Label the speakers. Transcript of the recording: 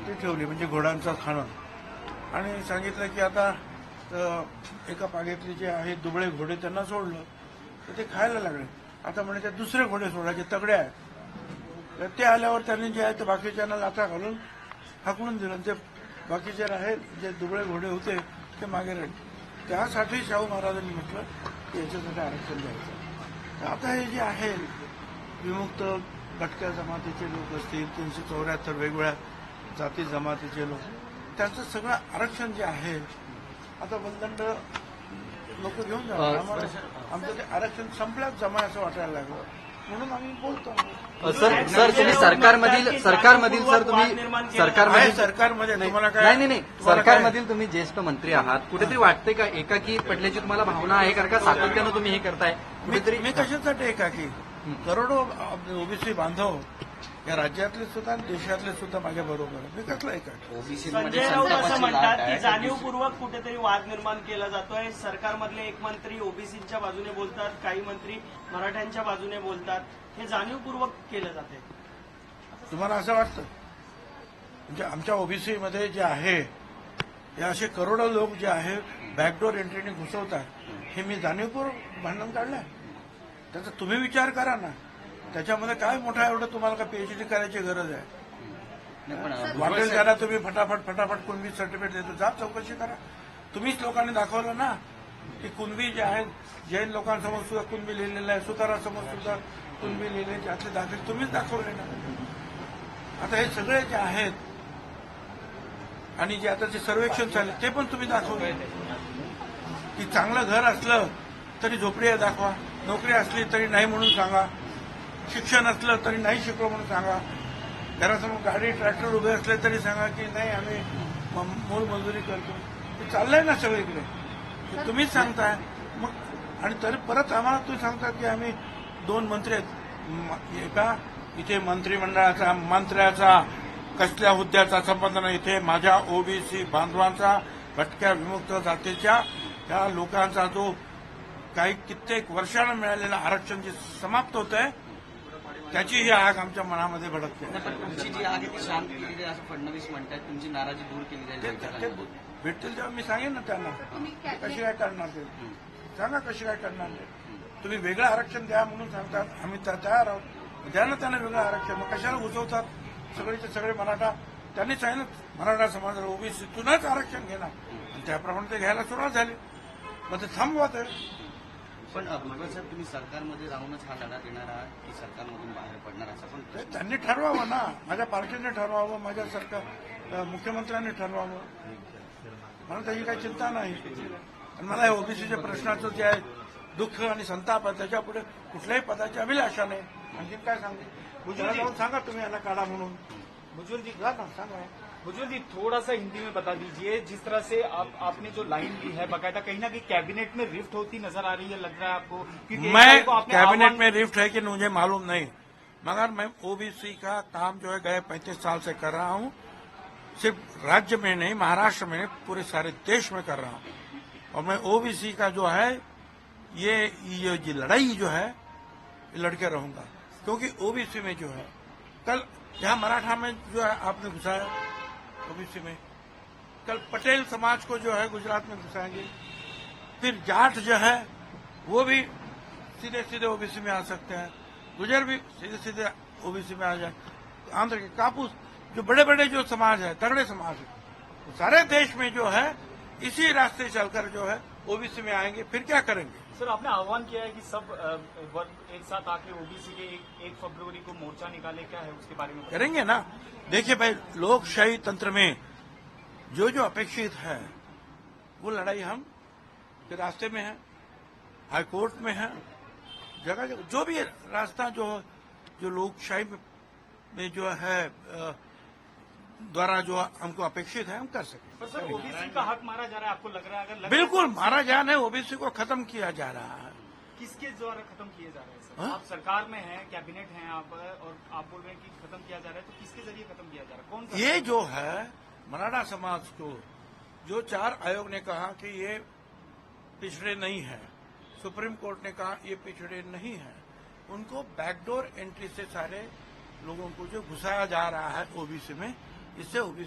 Speaker 1: Party ठेवली म्हणजे घोड्यांचं खाणं आणि सांगितलं की आता एका पाग्यातले जे आहेत दुबळे घोडे त्यांना सोडलं तर ते खायला लागले. आता म्हणे ते दुसरे घोडे सोडायचे तगडे आहेत. तर ते आल्यावर त्यांनी जे आहे ते बाकीच्यांना लाथा घालून हाकलून दिलं. ते बाकीचे आहेत जे दुबळे घोडे होते ते मागे राहिले. त्यासाठी शाहू महाराजांनी म्हटलं की याच्यासाठी आरक्षण द्यायचं. तर आता हे जे आहे विमुक्त भटक्या जमातीचे लोक असतील 374 वेगवेगळ्या जाती जमातीचे लोक त्यांचं सगळं आरक्षण जे आहे आता बंदंड लोक घेऊन जाणार. आम्हाला आमचं ते आरक्षण संपल्याच जमा असं वाटायला लागलं म्हणून आम्ही बोलतो.
Speaker 2: सर तुम्ही सरकारमधील सर तुम्ही
Speaker 1: सरकारमध्ये तुम्हाला काय
Speaker 2: नाही सरकारमधील तुम्ही ज्येष्ठ मंत्री आहात. कुठेतरी वाटते का एकाकी पडल्याची तुम्हाला भावना आहे कारण का सातत्यानं तुम्ही हे करताय कुठेतरी?
Speaker 1: मी कशासाठी एकाकी करोडो ओबीसी बांधव या राज्यातले सुद्धा देशातले सुद्धा माझ्या बरोबर मी कसला एकाकी.
Speaker 3: संजय राऊत असं म्हणतात की जाणीवपूर्वक कुठेतरी वाद निर्माण केला जातोय. सरकारमधले एक मंत्री ओबीसीच्या बाजूने बोलतात, काही मंत्री मराठ्यांच्या बाजूने बोलतात. हे जाणीवपूर्वक केलं जाते.
Speaker 1: तुम्हाला असं वाटतं? म्हणजे आमच्या ओबीसीमध्ये जे आहे हे असे करोडो लोक जे आहे बॅकडोर एंट्रीने घुसवतात हे मी जाणीवपूर्वक भांडण काढलंय. त्याचा तुम्ही विचार करा ना. त्याच्यामध्ये काय मोठा एवढं तुम्हाला का पीएचडी करायची गरज आहे? वाटेल त्याला तुम्ही फटाफट कुणबी सर्टिफिकेट देतो. जा चौकशी करा. तुम्हीच लोकांनी दाखवलं ना की कुणबी जे आहेत जैन लोकांसमोर सुद्धा कुणबी लिहिलेलं आहे, सुतारासमोर सुद्धा कुणबी लिहिलेले त्यातले दाखले तुम्हीच दाखवले ना. आता हे सगळे जे आहेत आणि जे आता जे सर्वेक्षण चालले ते पण तुम्ही दाखवले की चांगलं घर असलं तरी झोपडी आहे दाखवा, नोकरी असली तरी नाही म्हणून सांगा, शिक्षण असलं तरी नाही शिकलो म्हणून सांगा, घरासमोर गाडी ट्रॅक्टर उभे असले तरी सांगा की नाही आम्ही मोलमजुरी करतो. ते चाललंय ना सगळीकडे. ते तुम्हीच सांगताय मग. आणि तरी परत आम्हाला तुम्ही सांगता की आम्ही 2 मंत्री आहेत. एका इथे मंत्र्याचा कसल्या हुद्द्याचा संबंध नाही. इथे माझ्या ओबीसी बांधवांचा भटक्या विमुक्त जातीच्या त्या लोकांचा जो काही कित्येक वर्षानं मिळालेलं आरक्षण जे समाप्त होत आहे त्याची ही आग आमच्या मनामध्ये भडकते.
Speaker 2: तुमची जी आग आहे ती शांत केली जाईल असं फडणवीस म्हणतात. तुमची नाराजी दूर केली जाईल.
Speaker 1: भेटतील तेव्हा मी सांगेन ना त्यांना कशी काय करणार ते. सांगा कशी काय करणार ते. तुम्ही वेगळं आरक्षण द्या म्हणून सांगतात, आम्ही तयार आहोत. द्या ना त्यांना वेगळं आरक्षण. मग कशाला घुसवतात सगळेचे सगळे मराठा. त्यांनी सांगितलं मराठा समाजाला ओबीसीतूनच आरक्षण घेणार आणि त्याप्रमाणे ते घ्यायला सुरुवात झाली. मग ते थांबवा ते.
Speaker 2: पण भुजबळ साहेब तुम्ही सरकारमध्ये राहूनच हा लढा देणार आहात की सरकारमधून बाहेर पडणार असं पण
Speaker 1: त्यांनी ठरवावं ना. माझ्या पार्टीने ठरवावं, माझ्या सरकार मुख्यमंत्र्यांनी ठरवावं. मला त्याची काही चिंता नाही. आणि मला ओबीसीच्या प्रश्नाचं जे आहे दुःख आणि संताप आहे त्याच्यापुढे कुठल्याही पदाची अभिलाषा नाही. आणखी काय सांगते भुजबळ जाऊन सांगा तुम्ही यांना काढा म्हणून.
Speaker 4: भुजबल जी
Speaker 1: जा ना सांगा.
Speaker 4: भुजबल जी थोड़ा सा हिंदी में बता दीजिए. जिस तरह से आपने जो लाइन दी है बाकायदा कहीं ना कहीं कैबिनेट में रिफ्ट होती नजर आ रही है, लग रहा है आपको?
Speaker 1: मैं कैबिनेट में रिफ्ट है कि मुझे मालूम नहीं, मगर मैं ओबीसी का काम जो है गए 35 साल से कर रहा हूं. सिर्फ राज्य में नहीं, महाराष्ट्र में नहीं, पूरे सारे देश में कर रहा हूं. और मैं ओबीसी का जो है ये लड़ाई जो है ये लड़के रहूंगा. क्योंकि ओबीसी में जो है कल यहाँ मराठा में जो है आपने घुसाया ओबीसी में, कल पटेल समाज को जो है गुजरात में घुसाएंगे. फिर जाट जो है वो भी सीधे सीधे ओबीसी में आ सकते हैं. गुजर भी सीधे सीधे ओबीसी में आ जाए. आंध्र के कापूस जो बड़े बड़े जो समाज है तगड़े समाज है वो सारे देश में जो है इसी रास्ते चलकर जो है ओबीसी में आएंगे. फिर क्या करेंगे?
Speaker 4: सर आपने आह्वान किया है कि सब वर्ग एक साथ आके ओबीसी के 1 फरवरी को मोर्चा निकाले. क्या है उसके बारे में
Speaker 1: करेंगे ना. देखिए भाई लोकशाही तंत्र में जो जो अपेक्षित है वो लड़ाई हम के रास्ते में है, हाईकोर्ट में है, जगह जगह जो भी रास्ता जो लोकशाही में जो है द्वारा जो हमको अपेक्षित है हम कर सकें.
Speaker 4: पर सर ओबीसी का हक मारा जा रहा है, आपको लग रहा है? अगर
Speaker 1: बिल्कुल मारा जा रहा है. ओबीसी को खत्म किया जा रहा है.
Speaker 4: किसके द्वारा खत्म किए जा रहे हैं सर?
Speaker 1: हाँ?
Speaker 4: आप सरकार में हैं, कैबिनेट हैं आप, और आप बोल रहे हैं कि खत्म किया जा रहा है, तो किसके जरिए खत्म किया जा रहा है? कौन सा?
Speaker 1: ये जो है मराठा समाज को जो 4 आयोग ने कहा कि ये पिछड़े नहीं है, सुप्रीम कोर्ट ने कहा ये पिछड़े नहीं है, उनको बैकडोर एंट्री से सारे लोगों को जो घुसाया जा रहा है ओबीसी में, इससे ओबीसी